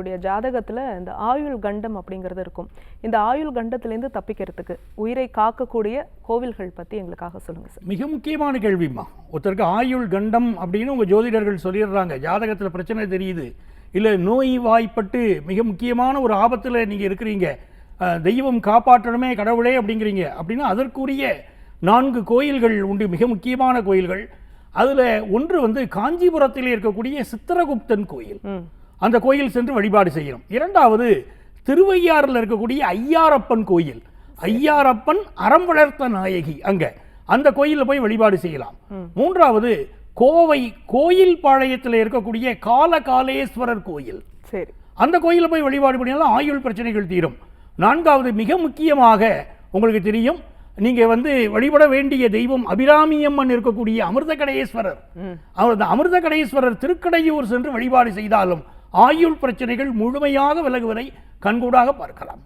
ஒருத்தருடைய ஜாதகத்துல இந்த ஆயுள் கண்டம் அப்படிங்கிறது இருக்கும். இந்த ஆயுள் கண்டத்திலேருந்து தப்பிக்கிறதுக்கு உயிரை காக்கக்கூடிய கோவில்கள் பத்தி எங்களுக்காக சொல்லுங்க சார். மிக முக்கியமான கேள்விம்மா. ஒருத்தருக்கு ஆயுள் கண்டம் அப்படின்னு உங்க ஜோதிடர்கள் சொல்லிடுறாங்க, ஜாதகத்துல பிரச்சனை தெரியுது, இல்லை நோய் வாய்ப்பட்டு மிக முக்கியமான ஒரு ஆபத்தில் நீங்கள் இருக்கிறீங்க, தெய்வம் காப்பாற்றணுமே கடவுளே அப்படிங்கிறீங்க அப்படின்னா அதற்குரிய 4 கோயில்கள் உண்டு, மிக முக்கியமான கோயில்கள். அதில் ஒன்று வந்து காஞ்சிபுரத்தில் இருக்கக்கூடிய சித்திரகுப்தன் கோயில், அந்த கோயில் சென்று வழிபாடு செய்யணும். இரண்டாவது திருவையாறில் இருக்கக்கூடிய ஐயாரப்பன் கோயில், ஐயாரப்பன் அறம் வளர்த்த நாயகி, அங்கே அந்த கோயிலில் போய் வழிபாடு செய்யலாம். மூன்றாவது கோவை கோயில் பாளையத்தில் இருக்கக்கூடிய காலகாலேஸ்வரர் கோயில், சரி, அந்த கோயிலில் போய் வழிபாடு பண்ணினாலும் ஆயுள் பிரச்சனைகள் தீரும். நான்காவது மிக முக்கியமாக உங்களுக்கு தெரியும், நீங்க வந்து வழிபட வேண்டிய தெய்வம் அபிராமியம்மன் இருக்கக்கூடிய அமிர்தகடேஸ்வரர். அமிர்தகடேஸ்வரர் திருக்கடையூர் சென்று வழிபாடு செய்தாலும் ஆயுள் பிரச்சனைகள் முழுமையாக விலகுவதை கண்கூடாக பார்க்கலாம்.